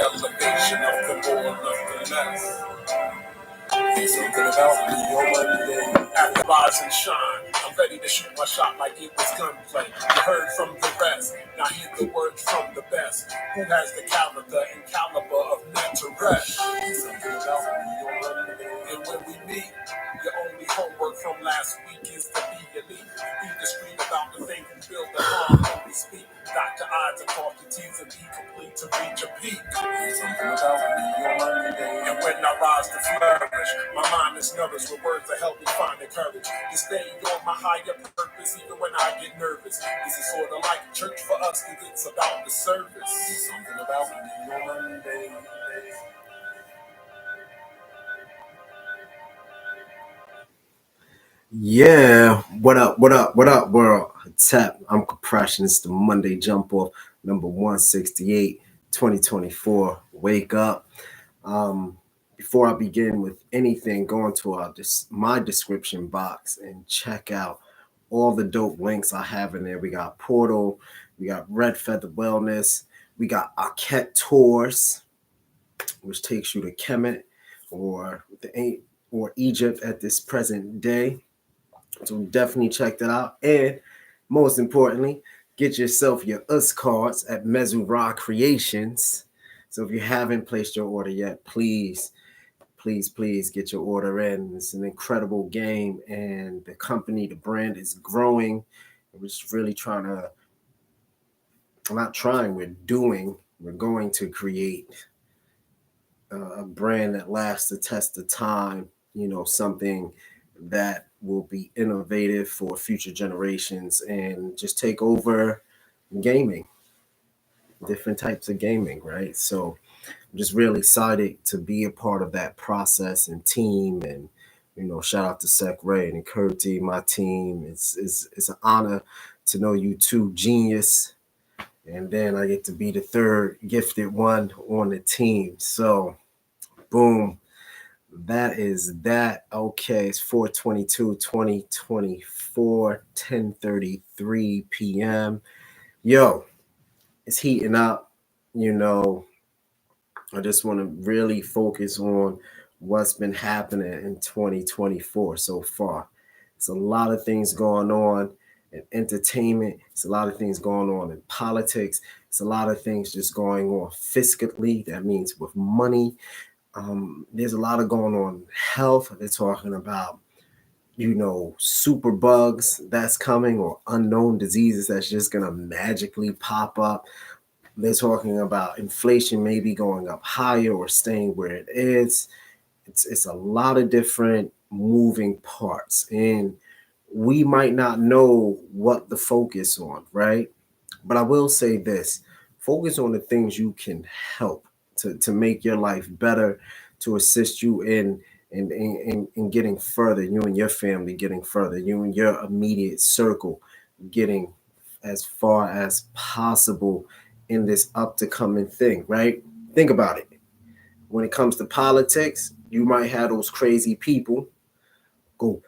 elevation of the more, nonetheless. Something about me on Monday. After rise and shine, I'm ready to shoot my shot like it was gunplay. You heard from the rest, now hear the words from the best. Who has the character and caliber of meant to rest? Something about me on Monday. And when we meet, your only homework from last week is to be elite. Be discreet about the things we build the harm when we speak. Dot your I's and cross your T's and be complete to reach a peak. Something about me on Monday. And when I rise to flourish, my mind is nourished with words that help me find the courage to stay on my higher purpose even when I get nervous. This is sort of like church for us because it's about the service. Something about me on Monday. Yeah, what up, world? Tap, I'm Compression. It's the Monday jump off, number 168, 2024. Wake up. Before I begin with anything, go into my description box and check out all the dope links I have in there. We got Portal, we got Red Feather Wellness, we got Aket Tours, which takes you to Kemet or Egypt at this present day. So definitely check that out. And most importantly, get yourself your US cards at Mezura Creations. So if you haven't placed your order yet, please get your order in. It's an incredible game, and the company, the brand is growing. We're just really we're going to create a brand that lasts the test of time, something that will be innovative for future generations and just take over gaming, different types of gaming, right? So I'm just really excited to be a part of that process and team. And shout out to Sec Ray and Curti, my team. It's an honor to know you two, genius. And then I get to be the third gifted one on the team. So boom. That is that. Okay, it's 4/22/2024, 10:33 p.m. Yo, it's heating up. I just want to really focus on what's been happening in 2024 so far. It's a lot of things going on in entertainment. It's a lot of things going on in politics. It's a lot of things just going on fiscally. That means with money. There's a lot of going on in health. They're talking about, super bugs that's coming or unknown diseases that's just going to magically pop up. They're talking about inflation maybe going up higher or staying where it is. It's a lot of different moving parts, and we might not know what to focus on, right? But I will say this: focus on the things you can help to make your life better, to assist you in getting further, you and your family getting further, you and your immediate circle getting as far as possible in this up to coming thing, right? Think about it. When it comes to politics, you might have those crazy people go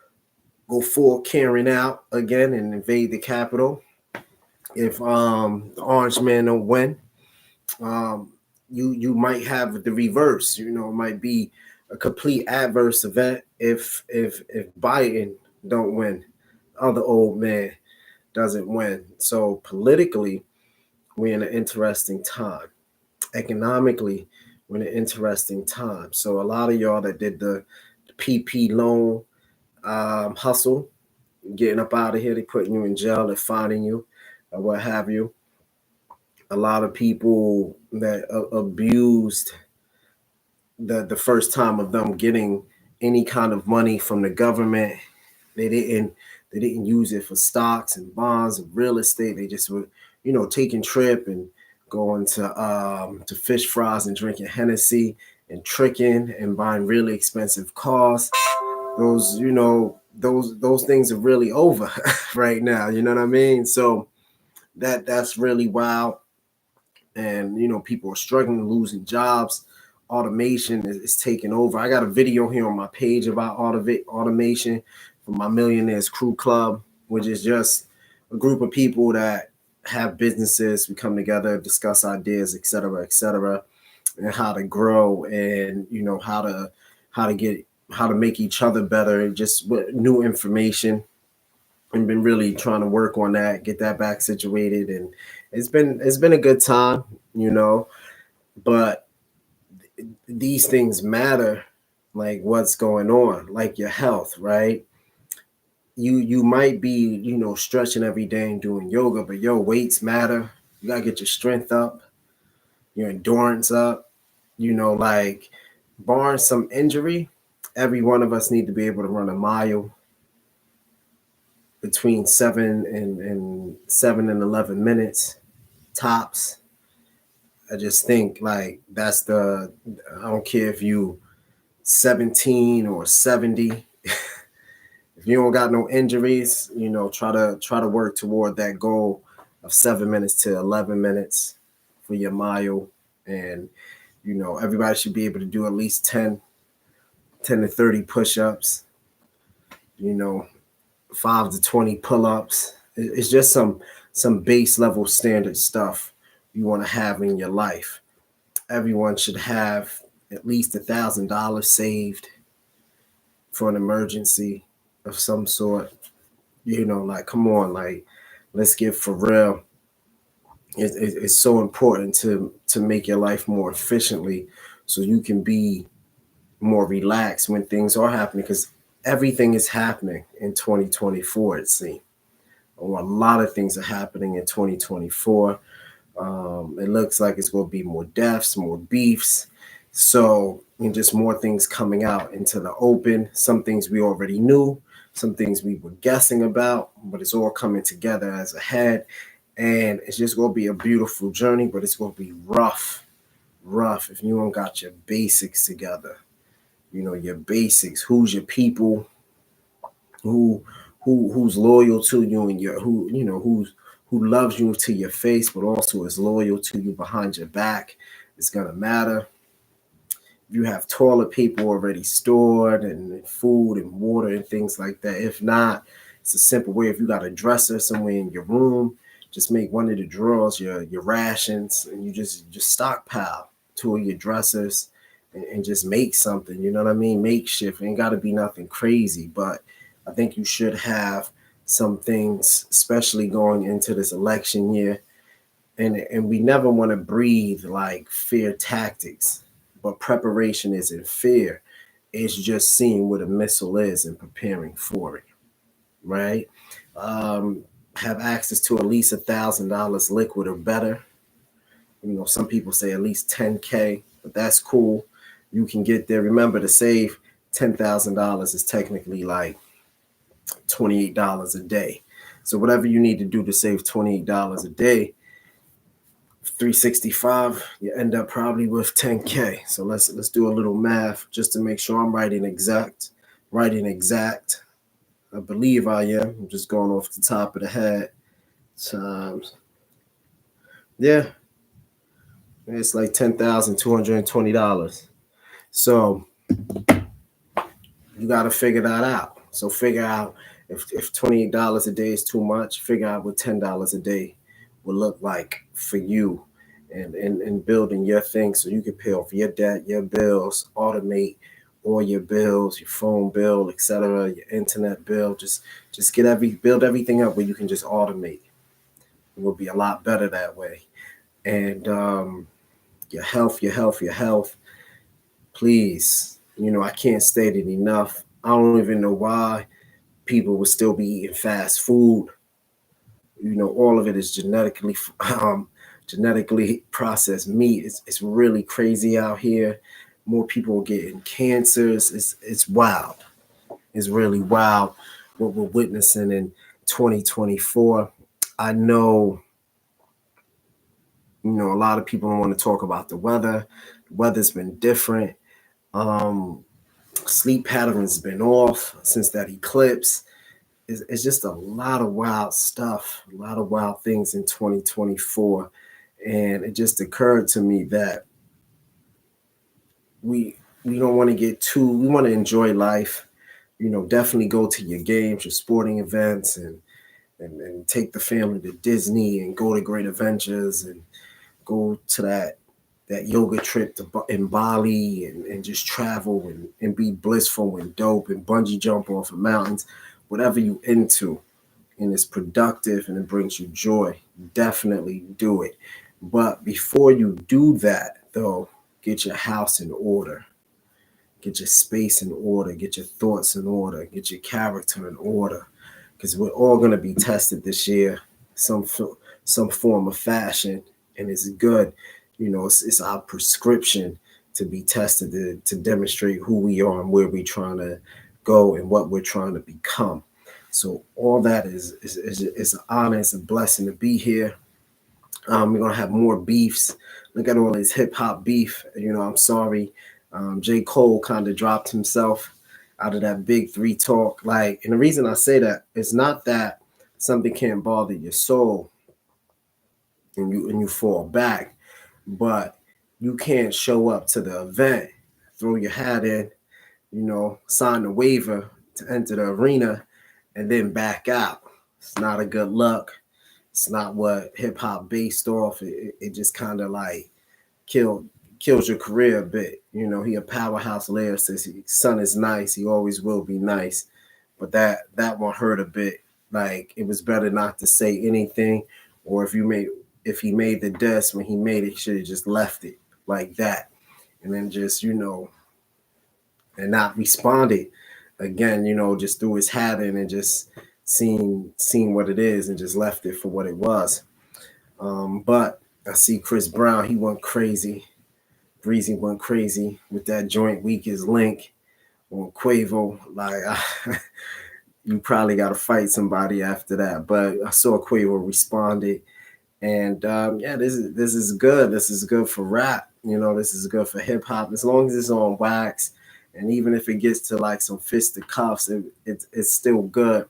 full Karen out again and invade the Capitol. If the Orange Man don't win, you might have the reverse. It might be a complete adverse event if Biden don't win, other old man doesn't win. So politically, we're in an interesting time. Economically, we're in an interesting time. So a lot of y'all that did the PP loan hustle, getting up out of here, they putting you in jail, they're finding you, or what have you. A lot of people that abused the first time of them getting any kind of money from the government. They didn't use it for stocks and bonds and real estate. They just were, taking trip and going to fish fries and drinking Hennessy and tricking and buying really expensive cars. Those, those things are really over right now. You know what I mean? So that's really wild. And people are struggling, losing jobs. Automation is taking over. I got a video here on my page about automation from my Millionaires Crew Club, which is just a group of people that have businesses. We come together, discuss ideas, etc., etc. and how to grow, and how to make each other better, and just with new information. And been really trying to work on that, get that back situated, and it's been a good time, you know. But these things matter, like what's going on, like your health, right? You might be, stretching every day and doing yoga, but your weights matter. You gotta get your strength up, your endurance up, like barring some injury, every one of us need to be able to run a mile between 7 and 11 minutes tops. I just think like I don't care if you 17 or 70. If you don't got no injuries, try to work toward that goal of 7 minutes to 11 minutes for your mile. And everybody should be able to do at least 10 to 30 push-ups, you know, 5 to 20 pull-ups. It's just some base level standard stuff you want to have in your life. Everyone should have at least $1,000 saved for an emergency of some sort. Like, come on, like, let's get for real. It's so important to make your life more efficiently, so you can be more relaxed when things are happening, because everything is happening in 2024, it seems. Or a lot of things are happening in 2024. It looks like it's going to be more deaths, more beefs. So, and just more things coming out into the open. Some things we already knew, some things we were guessing about, but it's all coming together as a head. And it's just going to be a beautiful journey, but it's going to be rough if you don't got your basics together. Your basics. Who's your people? Who's loyal to you, and who loves you to your face, but also is loyal to you behind your back, is gonna matter. You have toilet paper already stored, and food and water and things like that. If not, it's a simple way. If you got a dresser somewhere in your room, just make one of the drawers your rations, and you just stockpile two of your dressers, and just make something. You know what I mean? Makeshift. Ain't got to be nothing crazy, but I think you should have some things, especially going into this election year. And we never want to breathe like fear tactics, but preparation isn't fear. It's just seeing what a missile is and preparing for it, right? Have access to at least $1,000 liquid or better. Some people say at least 10K, but that's cool. You can get there. Remember, to save $10,000 is technically like $28 a day. So whatever you need to do to save $28 a day, 365, you end up probably with 10K. So let's do a little math just to make sure I'm writing exact. I believe I am. I'm just going off the top of the head. Times, yeah, it's like $10,220. So you got to figure that out. So figure out if $28 a day is too much, figure out what $10 a day will look like for you, and building your thing so you can pay off your debt, your bills, automate all your bills, your phone bill, etc., your internet bill. Just build everything up where you can just automate. It will be a lot better that way. And your health. Please, I can't state it enough. I don't even know why people would still be eating fast food. All of it is genetically processed meat. It's really crazy out here. More people are getting cancers. It's wild. It's really wild what we're witnessing in 2024. I know, a lot of people don't want to talk about the weather. The weather's been different. Sleep patterns been off since that eclipse. It's just a lot of wild stuff, a lot of wild things in 2024. And it just occurred to me that we don't want to we want to enjoy life. Definitely go to your games, your sporting events, and take the family to Disney and go to Great Adventures and go to that that yoga trip in Bali and just travel and be blissful and dope and bungee jump off of mountains, whatever you into and it's productive and it brings you joy, definitely do it. But before you do that, though, get your house in order, get your space in order, get your thoughts in order, get your character in order, because we're all going to be tested this year, some some form of fashion, and it's good. It's our prescription to be tested to demonstrate who we are and where we're trying to go and what we're trying to become. So all that is an honor, it's a blessing to be here. We're gonna have more beefs. Look at all this hip hop beef. I'm sorry. J. Cole kind of dropped himself out of that big three talk. Like, and the reason I say that is not that something can't bother your soul and you fall back, but you can't show up to the event, throw your hat in, sign the waiver to enter the arena, and then back out. It's not a good look. It's not what hip hop based off. It just kind of like kills your career a bit. He a powerhouse lyricist. His son is nice. He always will be nice. But that one hurt a bit. Like, it was better not to say anything, or if he made the diss when he made it, he should have just left it like that, and then just and not responded again. Just threw his hat in and just seen what it is and just left it for what it was. But I see Chris Brown, he went crazy. Breezy went crazy with that joint Weakest Link on Quavo. Like, you probably got to fight somebody after that. But I saw Quavo responded, and this is good. This is good for rap. This is good for hip hop as long as it's on wax, and even if it gets to like some fisticuffs, it's still good.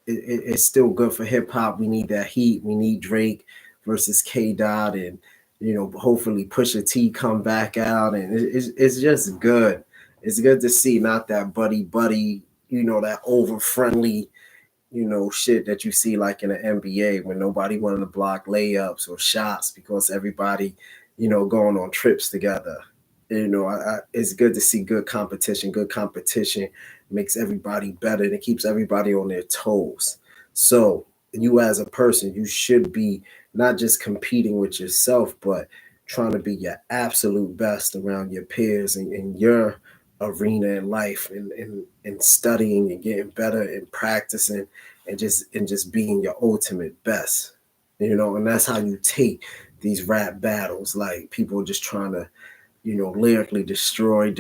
It's still good for hip hop. We need that heat. We need Drake versus K Dot, and hopefully Pusha T come back out, and it's just good. It's good to see, not that buddy, that over friendly, shit that you see like in the NBA when nobody wanted to block layups or shots because everybody, going on trips together. It's good to see good competition. Good competition makes everybody better and it keeps everybody on their toes. So you as a person, you should be not just competing with yourself, but trying to be your absolute best around your peers and in your arena in life, and studying and getting better and practicing and just being your ultimate best. And that's how you take these rap battles. Like, people just trying to lyrically destroy,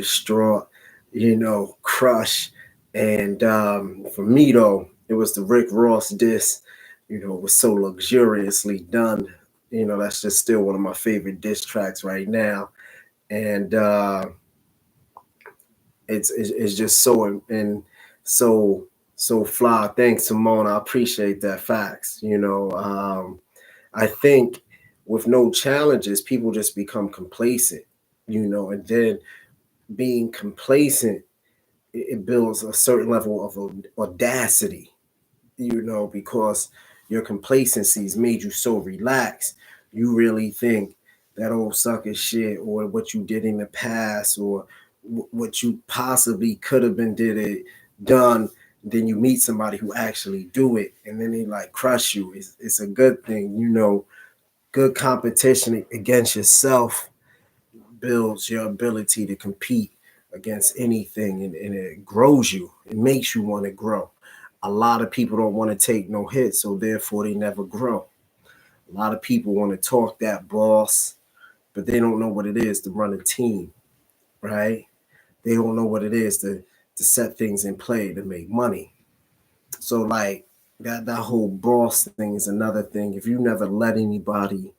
crush. And for me, though, it was the Rick Ross diss. It was so luxuriously done. That's just still one of my favorite diss tracks right now. And it's just so and so fly. Thanks, Simone. I appreciate that. Facts. I think with no challenges, people just become complacent. And then being complacent, it builds a certain level of audacity, because your complacency's made you so relaxed. You really think that old sucker shit or what you did in the past or what you possibly could have been done. Then you meet somebody who actually do it, and then they like crush you. It's a good thing. Good competition against yourself builds your ability to compete against anything, and it grows you. It makes you want to grow. A lot of people don't want to take no hits, so therefore they never grow. A lot of people want to talk that boss, but they don't know what it is to run a team, right? They don't know what it is to set things in play to make money. So like that whole boss thing is another thing. If you never let anybody,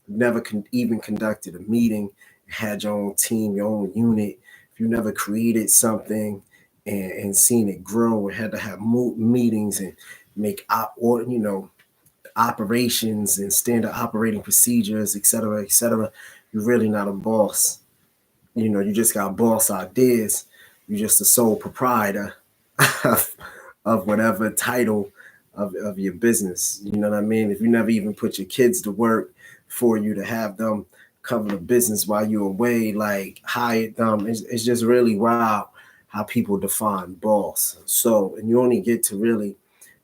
never even conducted a meeting, had your own team, your own unit, if you never created something and seen it grow and had to have meetings and make operations and standard operating procedures, et cetera, you're really not a boss. You just got boss ideas. You're just a sole proprietor of whatever title of your business. You know what I mean? If you never even put your kids to work for you to have them cover the business while you're away, like hired them. It's just really wild how people define boss. So, and you only get to really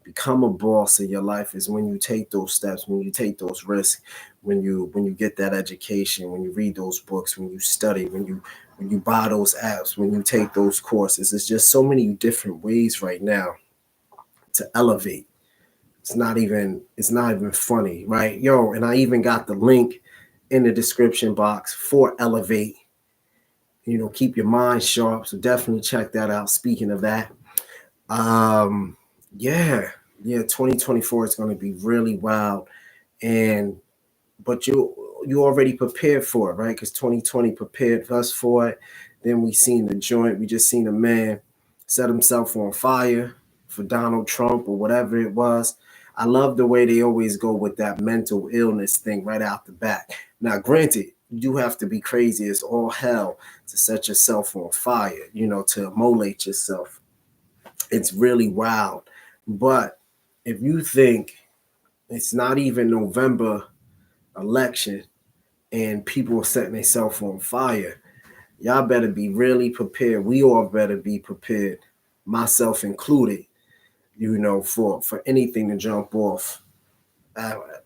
become a boss in your life is when you take those steps, when you take those risks, when you get that education, when you read those books, when you study, when you buy those apps, when you take those courses. It's just so many different ways right now to elevate. It's not even funny, right? Yo, and I even got the link in the description box for Elevate. Keep your mind sharp. So definitely check that out. Speaking of that, um, yeah, yeah, 2024 is going to be really wild, and but you already prepared for it, right? Because 2020 prepared us for it. Then we seen the joint. We just seen a man set himself on fire for Donald Trump or whatever it was. I love the way they always go with that mental illness thing right out the back. Now, granted, you do have to be crazy as all hell to set yourself on fire, to immolate yourself. It's really wild. But if you think it's not even November election and people are setting themselves on fire, y'all better be really prepared. We all better be prepared, myself included, for anything to jump off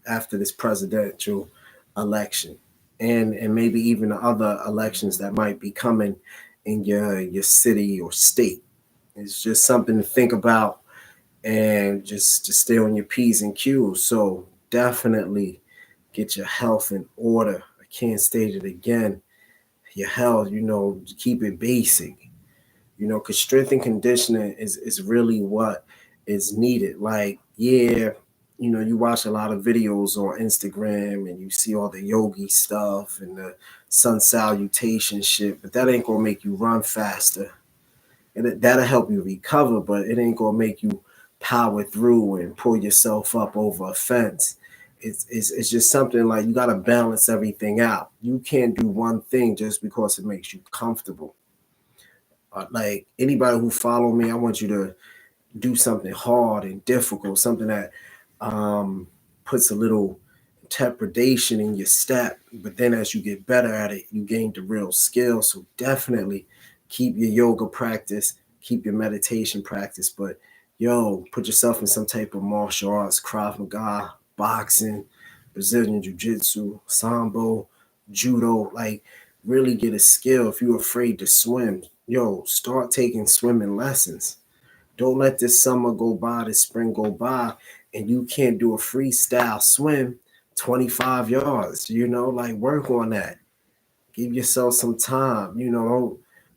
after this presidential election, and maybe even the other elections that might be coming in your city or state. It's just something to think about, and just to stay on your P's and Q's. So definitely get your health in order. I can't state it again. Your health, keep it basic, because strength and conditioning is really what is needed. Like, yeah, you watch a lot of videos on Instagram and you see all the yogi stuff and the sun salutation shit, but that ain't gonna make you run faster. And that'll help you recover, but it ain't gonna make you power through and pull yourself up over a fence. It's just something like you got to balance everything out. You can't do one thing just because it makes you comfortable. Like anybody who follow me, I want you to do something hard and difficult, something that puts a little trepidation in your step. But then as you get better at it, you gain the real skill. So definitely keep your yoga practice, keep your meditation practice. But put yourself in some type of martial arts, Krav Maga, boxing, Brazilian Jiu-Jitsu, Sambo, Judo. Like really get a skill. If you're afraid to swim, start taking swimming lessons. Don't let this summer go by, this spring go by, and you can't do a freestyle swim 25 yards. Like work on that. Give yourself some time.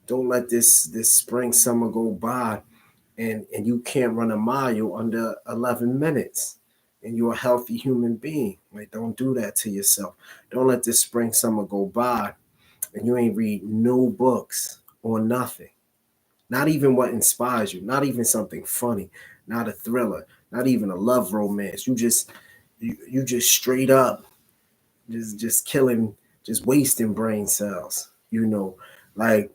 Don't let this spring, summer go by and you can't run a mile under 11 minutes. And you're a healthy human being. Like, don't do that to yourself. Don't let this spring, summer go by and you ain't read no books or nothing. Not even what inspires you, not even something funny, not a thriller, not even a love romance. You just straight up just killing, just wasting brain cells. Like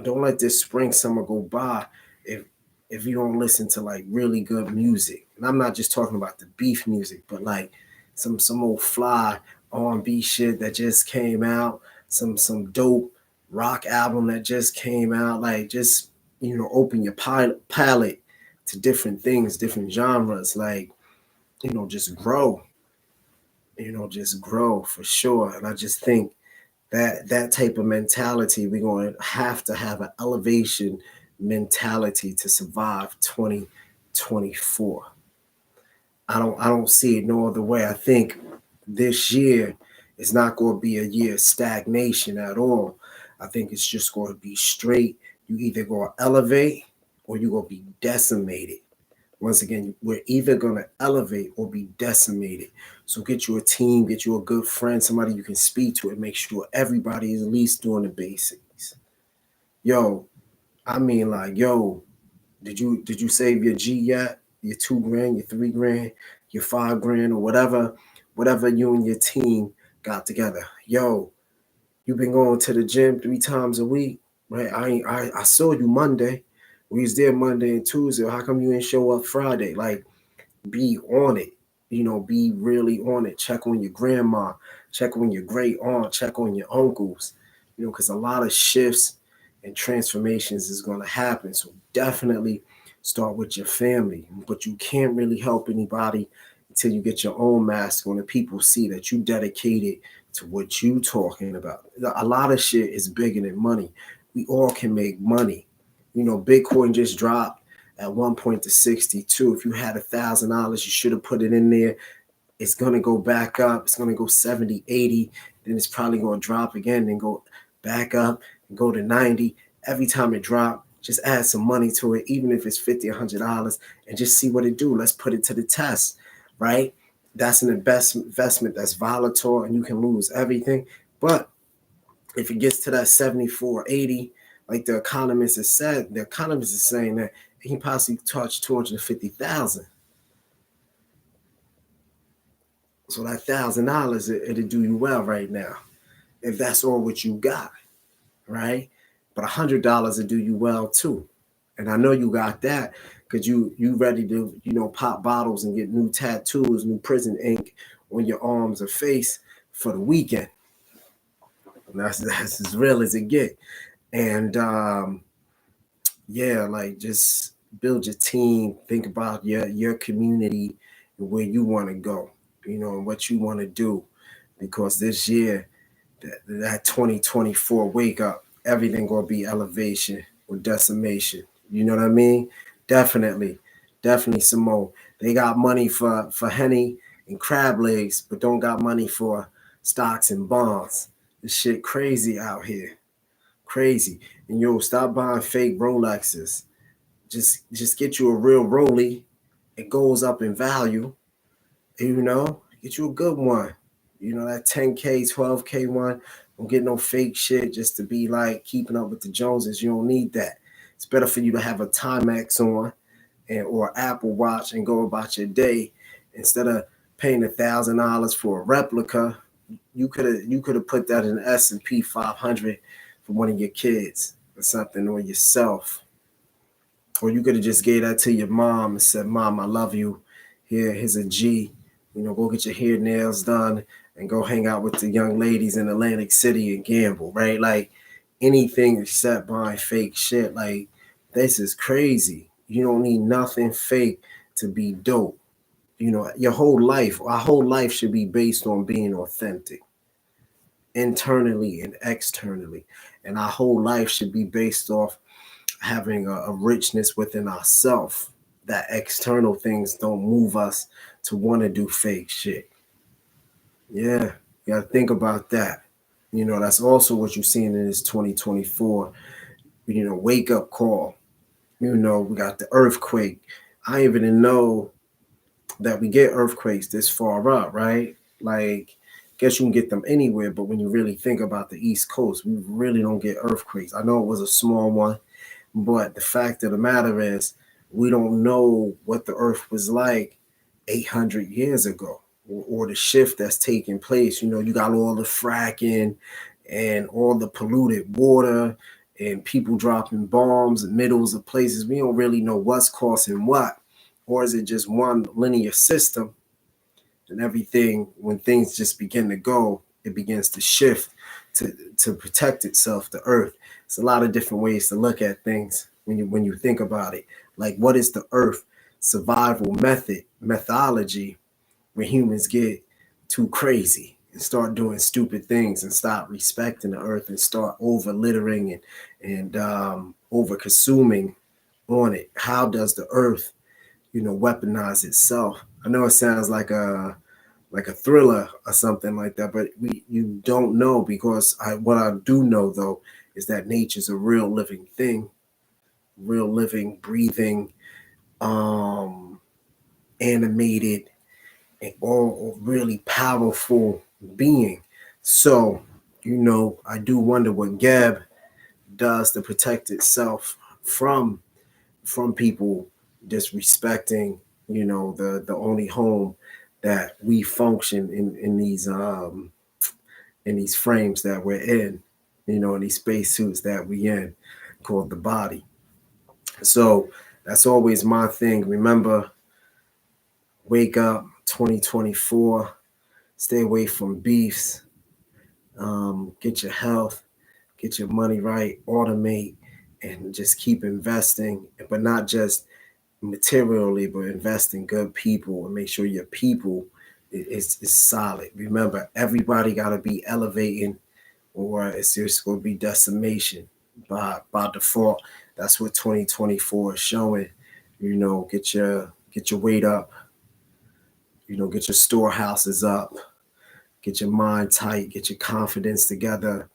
don't let this spring summer go by if you don't listen to like really good music. And I'm not just talking about the beef music, but like some old fly R&B shit that just came out, some dope rock album that just came out. Like just open your palette to different things, different genres. Like just grow. Just grow for sure. And I just think that type of mentality, we're going to have an elevation mentality to survive 2024. I don't see it no other way. I think this year is not going to be a year of stagnation at all. I think it's just going to be straight. You either going to elevate or you're going to be decimated. Once again, we're either going to elevate or be decimated. So get you a team, get you a good friend, somebody you can speak to, and make sure everybody is at least doing the basics. I mean, like, did you save your G yet? Your $2,000, your $3,000, your $5,000, or whatever you and your team got together. You been going to the gym 3 times a week, right? I saw you Monday. We was there Monday and Tuesday. How come you didn't show up Friday? Like, be on it. Be really on it. Check on your grandma. check on your great aunt, check on your uncles, because a lot of shifts and transformations is going to happen. So definitely start with your family, but you can't really help anybody until you get your own mask on and people see that you dedicated to what you talking about. A lot of shit is bigger than money. We all can make money. Bitcoin just dropped at one point to 62. If you had $1,000, you should have put it in there. It's going to go back up. It's going to go 70, 80. Then it's probably going to drop again and go back up and go to 90. Every time it drops, just add some money to it, even if it's $50, $100, and just see what it do. Let's put it to the test, right? That's an investment that's volatile and you can lose everything. But if it gets to that 74, 80, like the economist has said, the economist is saying that it can possibly touch 250,000. So that $1,000, it'll do you well right now, if that's all what you got, right? But $100 will do you well too. And I know you got that because you ready to, pop bottles and get new tattoos, new prison ink on your arms or face for the weekend. And that's as real as it get. And like just build your team, think about your community and where you want to go, and what you want to do. Because this year, that 2024 wake up, everything gonna be elevation or decimation. You know what I mean? Definitely, Simone. They got money for Henny and crab legs, but don't got money for stocks and bonds. This shit crazy out here, crazy. And stop buying fake Rolexes. Just get you a real Roly. It goes up in value. Get you a good one. That 10K, 12K one. Don't get no fake shit just to be like keeping up with the Joneses. You don't need that. It's better for you to have a Timex on or Apple Watch and go about your day instead of paying $1,000 for a replica. You could have put that in the S&P 500 for one of your kids or something, or yourself. Or you could have just gave that to your mom and said, "Mom, I love you. Here's a G. Go get your hair, nails done and go hang out with the young ladies in Atlantic City and gamble," right? Like anything except buying fake shit. Like this is crazy. You don't need nothing fake to be dope. Our whole life should be based on being authentic, internally and externally. And our whole life should be based off having a richness within ourselves, that external things don't move us to want to do fake shit. Yeah, you gotta think about that. That's also what you're seeing in this 2024, wake up call. We got the earthquake. I even know that we get earthquakes this far up, right? Like, guess you can get them anywhere, but when you really think about the East Coast, we really don't get earthquakes. I know it was a small one, but the fact of the matter is, we don't know what the earth was like 800 years ago, or the shift that's taking place. You got all the fracking and all the polluted water and people dropping bombs in middles of places. We don't really know what's causing what, or is it just one linear system? And everything, when things just begin to go, it begins to shift to protect itself, the earth. It's a lot of different ways to look at things when you think about it. Like, what is the earth survival methodology when humans get too crazy and start doing stupid things and stop respecting the earth and start over littering and over consuming on it? How does the earth, weaponize itself? I know it sounds like a thriller or something like that, but you don't know, because what I do know though is that nature's a real living thing, real living, breathing, animated, and all really powerful being. So, I do wonder what Geb does to protect itself from people disrespecting, the only home that we function in these frames that we're in, in these spacesuits that we in, called the body. So that's always my thing. Remember, wake up 2024, Stay away from beefs. Get your health, get your money right, automate, and just keep investing, but not just materially, but invest in good people and make sure your people is solid. Remember, everybody got to be elevating, or it's just going to be decimation by default. That's what 2024 is showing. Get your weight up. Get your storehouses up. Get your mind tight. Get your confidence together,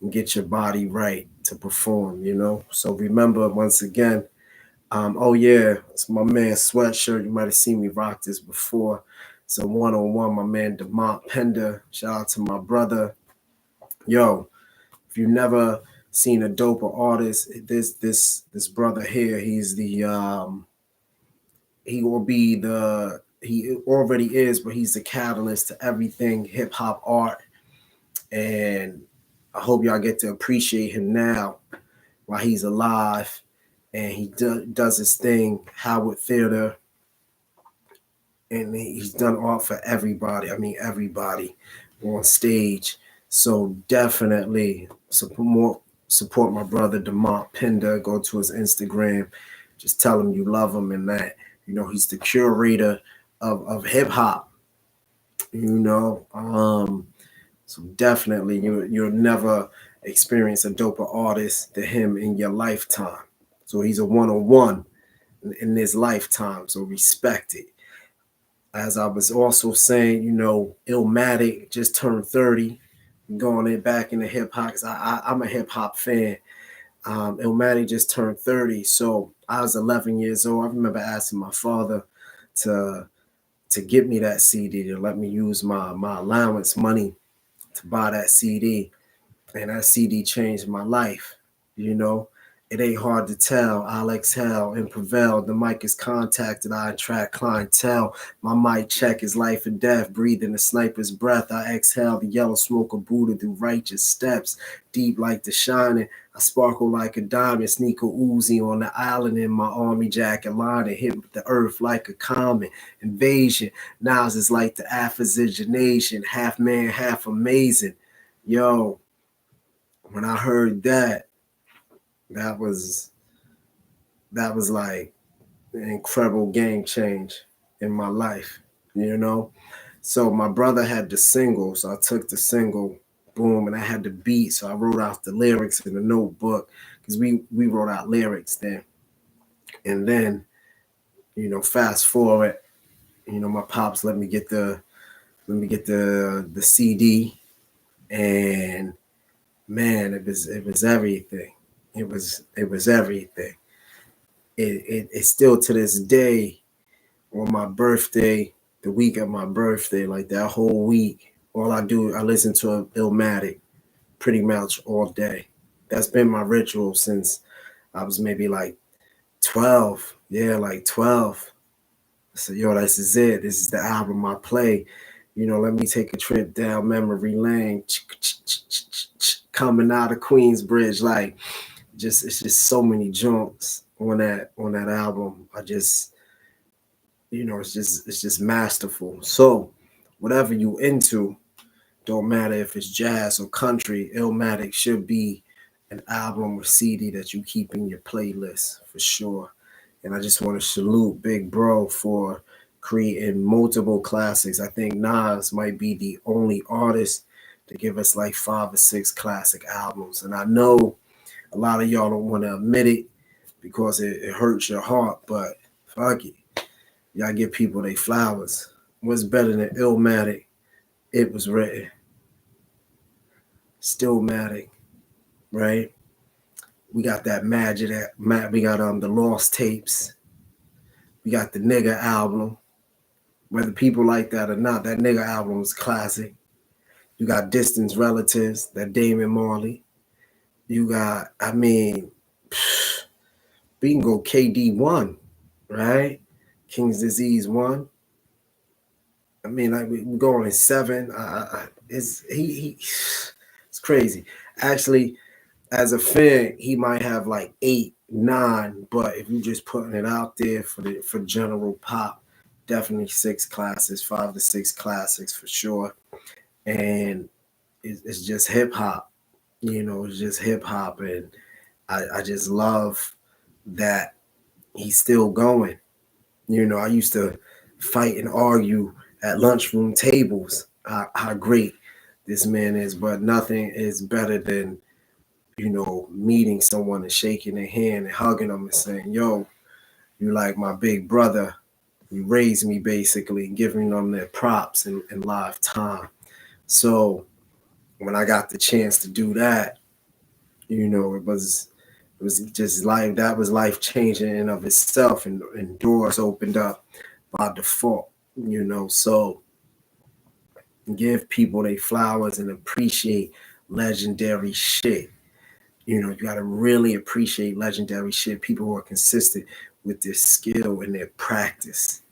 and get your body right to perform. So remember, once again, oh yeah, it's my man Sweatshirt. You might have seen me rock this before. It's a one-on-one, my man DeMont Pender. Shout out to my brother. Yo, if you never seen a doper artist, this brother here, he's the he will be the he already is, but he's the catalyst to everything hip hop art. And I hope y'all get to appreciate him now while he's alive. And he does his thing, Howard Theater, and he's done art for everybody. I mean, everybody on stage. So definitely support my brother DeMont Pender. Go to his Instagram. Just tell him you love him and that, he's the curator of hip hop. So definitely you'll never experience a doper artist than him in your lifetime. So he's a one-on-one in his lifetime. So respect it. As I was also saying, Illmatic just turned 30. Going back into hip hop, because I'm a hip hop fan. Illmatic just turned 30. So I was 11 years old. I remember asking my father to get me that CD, to let me use my allowance money to buy that CD. And that CD changed my life. It ain't hard to tell. I'll exhale and prevail. The mic is contacted. I attract clientele. My mic check is life and death. Breathing the sniper's breath. I exhale the yellow smoke of Buddha through righteous steps. Deep like the shining. I sparkle like a diamond. Sneak a Uzi on the island in my army jacket line and hit the earth like a comet. Invasion. Nas is like the Afrozigenation. Half man, half amazing. Yo, when I heard that was like an incredible game change in my life, So my brother had the single, so I took the single, boom, and I had the beat, so I wrote out the lyrics in the notebook, because we wrote out lyrics then. And then, fast forward, my pops let me get the CD, and man, it was everything. It was everything. It's still to this day, on my birthday, the week of my birthday, like that whole week, all I do, I listen to Illmatic pretty much all day. That's been my ritual since I was maybe like 12. Yeah, like 12. So, this is it. This is the album I play. Let me take a trip down memory lane. Coming out of Queensbridge, like, it's just so many jumps on that album. I just, it's just masterful. So whatever you into, don't matter if it's jazz or country, Illmatic should be an album or CD that you keep in your playlist for sure. And I just want to salute Big Bro for creating multiple classics. I think Nas might be the only artist to give us like 5 or 6 classic albums. And I know a lot of y'all don't want to admit it because it hurts your heart, but fuck it. Y'all give people their flowers. What's better than Illmatic? It was written. Stillmatic, right? We got that magic. We got the Lost Tapes. We got the Nigga album. Whether people like that or not, that Nigga album is classic. You got Distant Relatives, that Damon Marley. You got, we can go KD1, right? King's Disease 1. We're going in 7. It's crazy. Actually, as a fan, he might have like 8, 9, but if you're just putting it out there for general pop, definitely 6 classics, 5 to 6 classics for sure. And it's just hip hop, it's just hip hop. And I just love that he's still going. I used to fight and argue at lunchroom tables how great this man is, but nothing is better than, meeting someone and shaking their hand and hugging them and saying, yo, you like my big brother. You raised me, basically, and giving them their props in live time. So when I got the chance to do that, it was just life. That was life changing in of itself, and doors opened up by default. So give people their flowers and appreciate legendary shit. You got to really appreciate legendary shit. People who are consistent with their skill and their practice.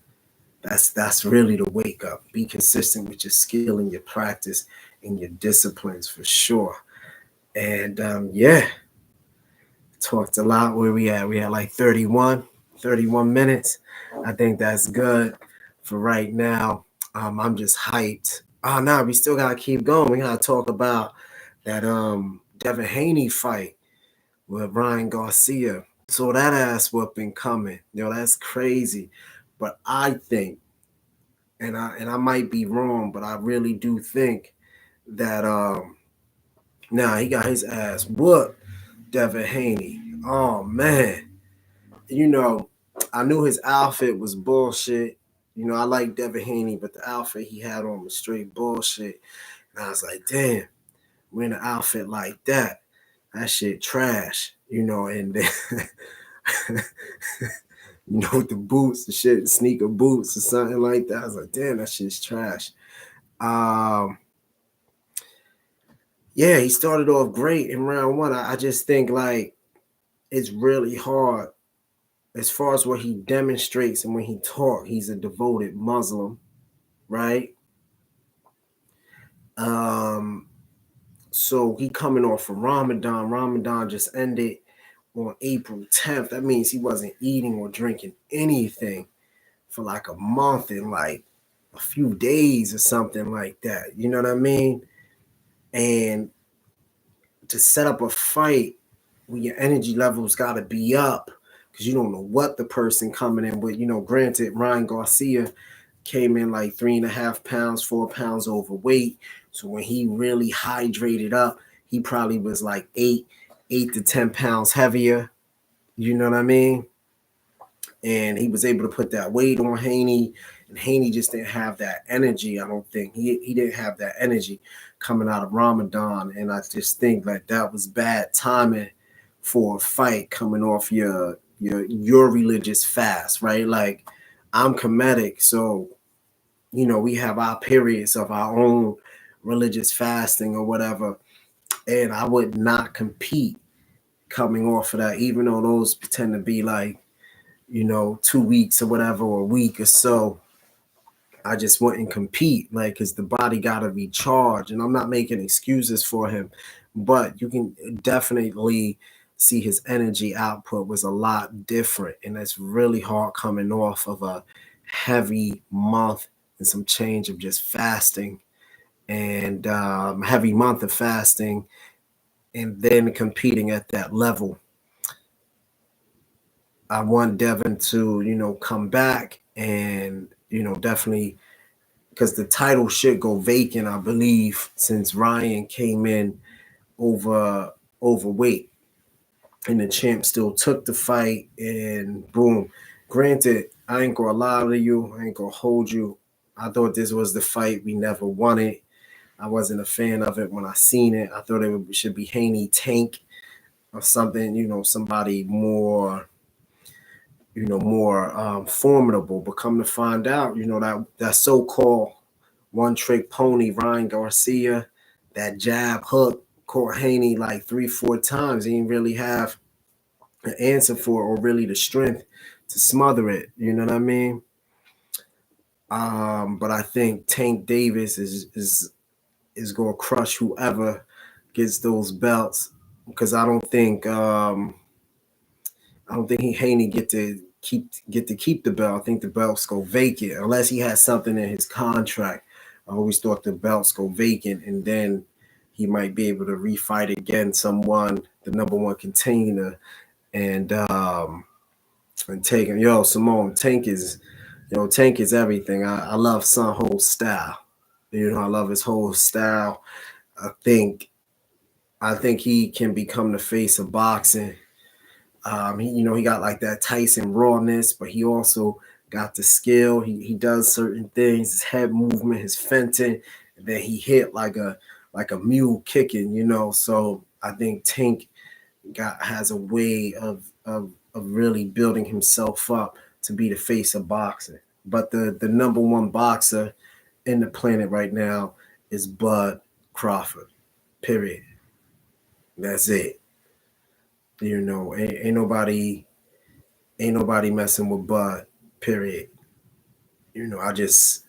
That's really the wake up. Be consistent with your skill and your practice and your disciplines for sure. And yeah, talked a lot. Where we at? We had like 31 minutes. I think that's good for right now. I'm just hyped. Oh no, we still gotta keep going. We gotta talk about that Devin Haney fight with Ryan Garcia. So that ass whooping coming. That's crazy. But I think, and I might be wrong, but I really do think that he got his ass whooped, Devin Haney. Oh man. I knew his outfit was bullshit. I like Devin Haney, but the outfit he had on was straight bullshit. And I was like, damn, wearing an outfit like that shit trash. And then with the boots, the shit, sneaker boots or something like that. I was like, damn, that shit's trash. Yeah, he started off great in round one. I just think like it's really hard as far as what he demonstrates and when he talks. He's a devoted Muslim, right? So he coming off from Ramadan. Ramadan just ended on April 10th. That means he wasn't eating or drinking anything for like a month and like a few days or something like that. You know what I mean? And to set up a fight where your energy levels got to be up because you don't know what the person coming in with. Granted, Ryan Garcia came in like 3.5 pounds, 4 pounds overweight. So when he really hydrated up, he probably was like 8 to 10 pounds heavier. You know what I mean? And he was able to put that weight on Haney, and Haney just didn't have that energy. I don't think he didn't have that energy coming out of Ramadan, and I just think that was bad timing for a fight coming off your religious fast, right? Like I'm Kemetic, so we have our periods of our own religious fasting or whatever, and I would not compete coming off of that, even though those tend to be like 2 weeks or whatever, or a week or so. I just wouldn't compete, like, because the body got to be charged. And I'm not making excuses for him, but you can definitely see his energy output was a lot different. And that's really hard coming off of a heavy month and some change of just fasting, and heavy month of fasting, and then competing at that level. I want Devin to, come back and, definitely, because the title should go vacant, I believe, since Ryan came in overweight, and the champ still took the fight, and boom. Granted, I ain't gonna lie to you, I ain't gonna hold you. I thought this was the fight we never wanted. I wasn't a fan of it when I seen it. I thought it should be Haney Tank or something, somebody more formidable. But come to find out, that so-called one-trick pony, Ryan Garcia, that jab hook caught Haney like 3-4 times. He didn't really have an answer for it, or really the strength to smother it. You know what I mean? But I think Tank Davis is going to crush whoever gets those belts, because I don't think Haney get to get to keep the belt. I think the belts go vacant unless he has something in his contract. I always thought the belts go vacant, and then he might be able to refight against someone, the number one container, and take him. Yo, Simone, Tank is everything. I love Sun Ho's style. I love his whole style. I think he can become the face of boxing. He got like that Tyson rawness, but he also got the skill. He does certain things, his head movement, his feinting, and then he hit like a mule kicking. So I think Tank has a way of really building himself up to be the face of boxing. But the number one boxer in the planet right now is Bud Crawford. Period. That's it. Ain't nobody messing with Bud. Period. I just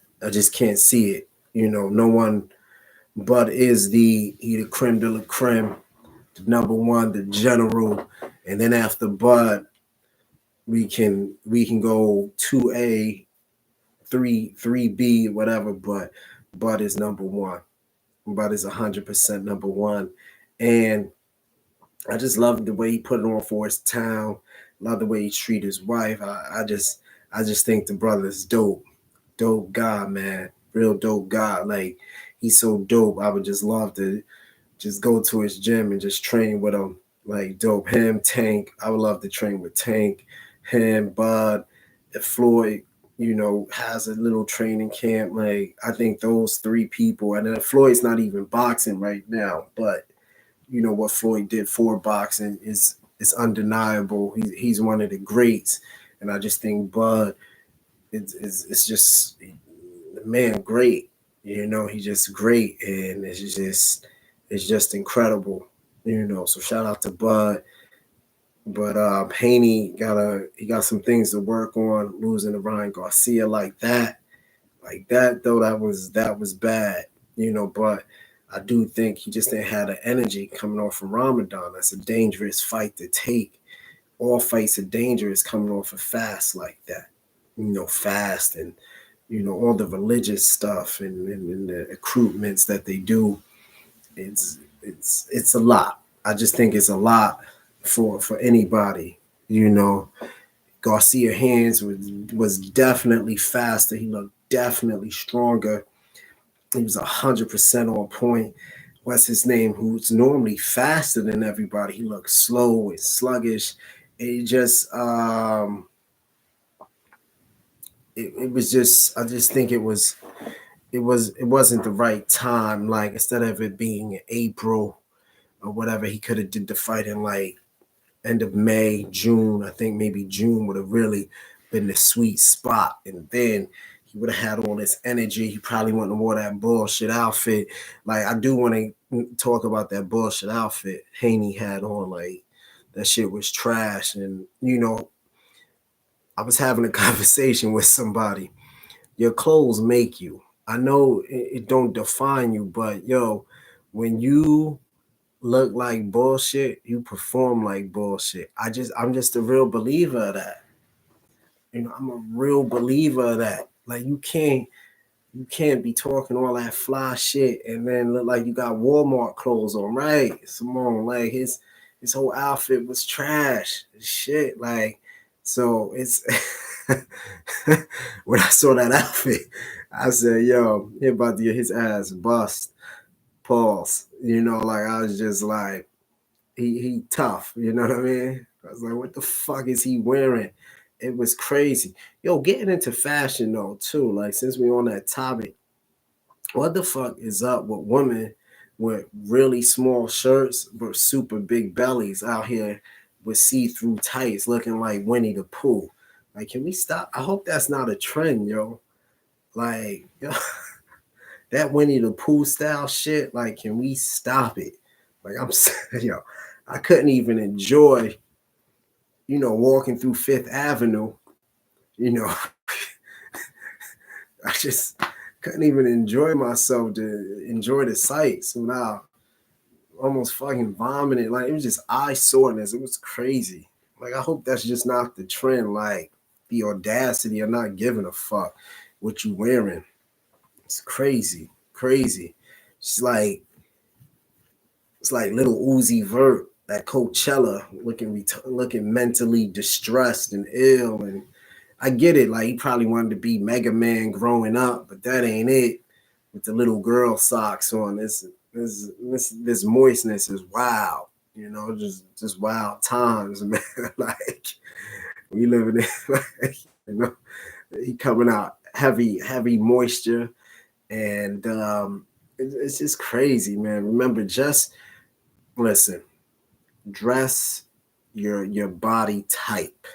can't see it. No one. Bud is the creme de la creme, the number one, the general, and then after Bud, we can go 2A, 3B, whatever. But Bud is number one. Bud is 100% number one, and I just love the way he put it on for his town. Love the way he treat his wife. I just think the brother's dope. Dope guy, man. Real dope guy. Like, he's so dope. I would just love to just go to his gym and just train with him. Like, dope. Him, Tank. I would love to train with Tank. Him, Bud, if Floyd, has a little training camp. Like, I think those three people, and then Floyd's not even boxing right now, but what Floyd did for boxing is undeniable. He's one of the greats, and I just think Bud it's just, man, great. He's just great, and it's just incredible. So shout out to Bud. But Haney got some things to work on, losing to Ryan Garcia like that though. That was bad. But I do think he just didn't have the energy coming off from Ramadan. That's a dangerous fight to take. All fights are dangerous coming off a fast like that. Fast and all the religious stuff and the accoutrements that they do. It's a lot. I just think it's a lot for anybody. Garcia hands was definitely faster. He looked definitely stronger. He was 100% on point. What's his name? Who's normally faster than everybody. He looked slow and sluggish. It just it was just, I just think it wasn't the right time. Like, instead of it being in April or whatever, he could have did the fight in like end of May, June. I think maybe June would have really been the sweet spot, and then he would have had all this energy. He probably wouldn't have wore that bullshit outfit. Like, I do want to talk about that bullshit outfit Haney had on. Like, that shit was trash. And I was having a conversation with somebody. Your clothes make you. I know it don't define you, but when you look like bullshit, you perform like bullshit. I'm just a real believer of that. I'm a real believer of that. Like, you can't be talking all that fly shit and then look like you got Walmart clothes on, right? Simone, like, his whole outfit was trash. Shit, like, so it's when I saw that outfit, I said, yo, he about to get his ass bust. Pause. Like, I was just like, he tough. You know what I mean? I was like, what the fuck is he wearing? It was crazy. Yo, getting into fashion though too. Like, since we're on that topic, what the fuck is up with women with really small shirts but super big bellies out here with see-through tights looking like Winnie the Pooh? Like, can we stop? I hope that's not a trend, yo. Like, yo, that Winnie the Pooh style shit, like, can we stop it? Like, I'm yo, I couldn't even enjoy, walking through Fifth Avenue, I just couldn't even enjoy myself to enjoy the sights. So now, almost fucking vomited. Like, it was just eye soreness. It was crazy. Like, I hope that's just not the trend. Like, the audacity of not giving a fuck what you wearing. It's crazy. It's like little Uzi Vert at Coachella looking mentally distressed and ill. And I get it, like he probably wanted to be Mega Man growing up, but that ain't it. With the little girl socks on, this moistness is wild. You know, just wild times, man. Like we living in, like, you know, he coming out heavy moisture, and it's just crazy, man. Remember, just listen, dress your body type,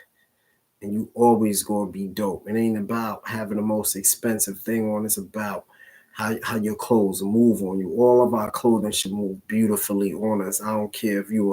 and you always gonna be dope. It ain't about having the most expensive thing on. It's about how your clothes move on you. All of our clothing should move beautifully on us. I don't care if you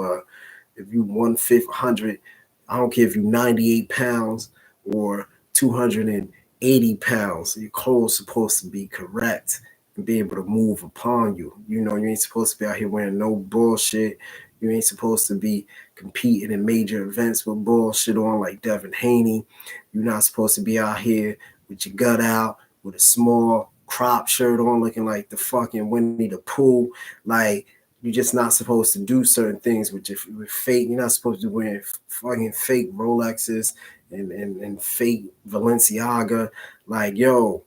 100. I don't care if you 98 pounds or 280 pounds. Your clothes supposed to be correct and be able to move upon you. You know, you ain't supposed to be out here wearing no bullshit. You ain't supposed to be competing in major events with bullshit on like Devin Haney. You're not supposed to be out here with your gut out, with a small crop shirt on, looking like the fucking Winnie the Pooh. Like, you're just not supposed to do certain things with fake. You're not supposed to be wearing fucking fake Rolexes and fake Balenciaga. Like, yo,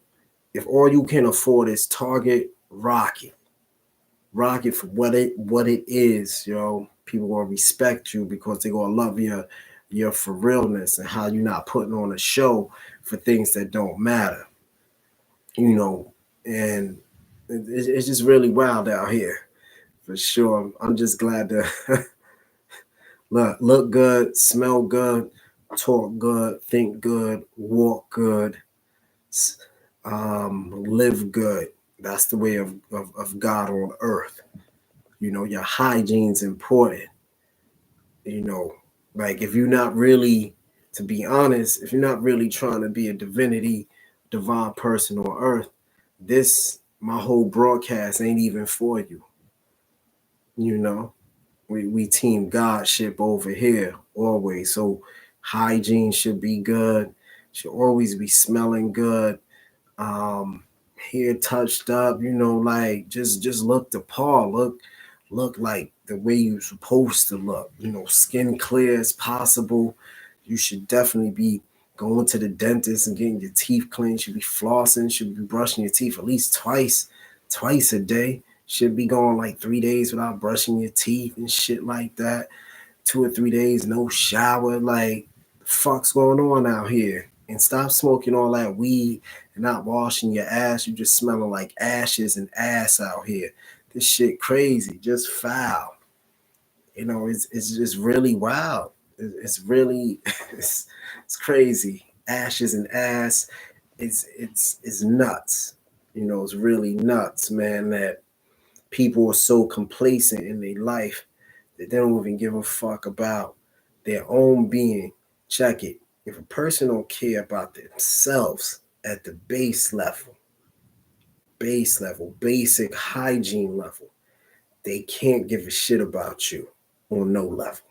if all you can afford is Target, rock it. Rock it for what it is, yo. People gonna respect you because they gonna love your for realness and how you're not putting on a show for things that don't matter. You know, and it's just really wild out here, for sure. I'm just glad to look good, smell good, talk good, think good, walk good, live good. That's the way of God on earth. You know, your hygiene's important. You know, like if you're not really, to be honest, if you're not really trying to be a divine person on earth, my whole broadcast ain't even for you. You know, we team Godship over here always. So hygiene should be good, should always be smelling good. Hair touched up, you know, like just look the part, look like the way you're supposed to look, you know, skin clear as possible. You should definitely be going to the dentist and getting your teeth cleaned. Should be flossing, should be brushing your teeth at least twice a day. Should be going like 3 days without brushing your teeth and shit like that. 2 or 3 days, no shower. Like, the fuck's going on out here? And stop smoking all that weed and not washing your ass. You just smelling like ashes and ass out here. This shit crazy, just foul. You know, it's just really wild. It's really it's crazy. Ashes and ass. It's nuts. You know, it's really nuts, man, that people are so complacent in their life that they don't even give a fuck about their own being. Check it. If a person don't care about themselves at the base level, basic hygiene level, they can't give a shit about you on no level.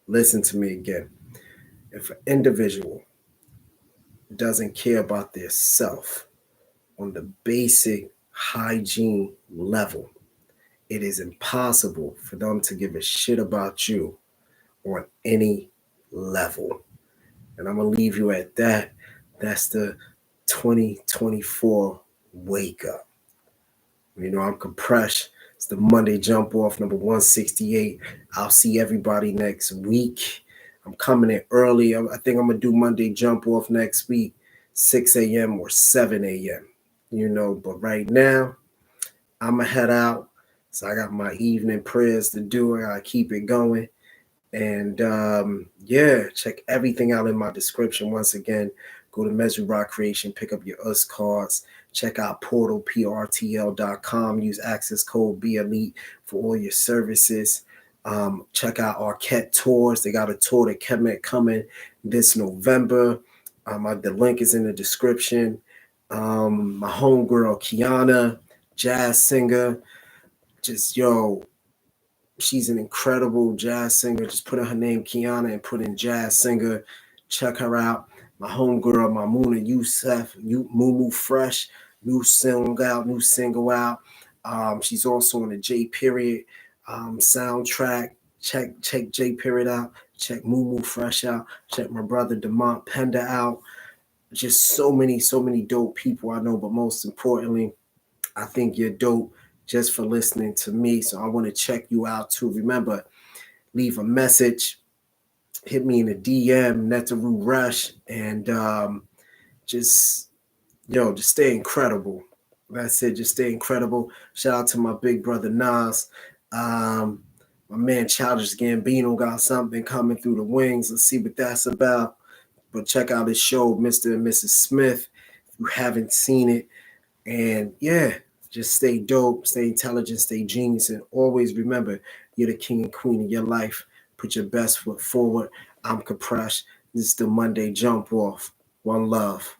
Listen to me again. If an individual doesn't care about their self on the basic hygiene level, it is impossible for them to give a shit about you on any level. And I'm going to leave you at that. That's the 2024 wake up. You know, I'm Compresh. It's the Monday jump off, number 168. I'll see everybody next week. I'm coming in early. I think I'm going to do Monday jump off next week, 6 a.m. or 7 a.m. You know, but right now, I'm going to head out. So I got my evening prayers to do. I got to keep it going. And yeah, check everything out in my description. Once again, go to Mesri Rock Creation, pick up your US cards. Check out Portal, PRTL.com. Use access code BELITE for all your services. Check out Arquette Tours. They got a tour to Kemet coming this November. The link is in the description. My homegirl, Kiana, jazz singer. Just, yo, she's an incredible jazz singer. Just put in her name, Kiana, and put in jazz singer. Check her out. my homegirl, my Muna Youssef, Mumu Fresh, new single out. She's also on the J Period soundtrack. Check J Period out. Check Mumu Fresh out. Check my brother Demont Penda out. Just so many dope people I know, but most importantly, I think you're dope just for listening to me. So I want to check you out too. Remember, leave a message, hit me in the DM, Netaru Rush, and just stay incredible. That's it. Just stay incredible. Shout out to my big brother Nas. My man Childish Gambino got something coming through the wings. Let's see what that's about. But check out his show, Mr. and Mrs. Smith, if you haven't seen it. And yeah, just stay dope, stay intelligent, stay genius, and always remember you're the king and queen of your life. Put your best foot forward. I'm Kapresh. This is the Monday Jump Off. One love.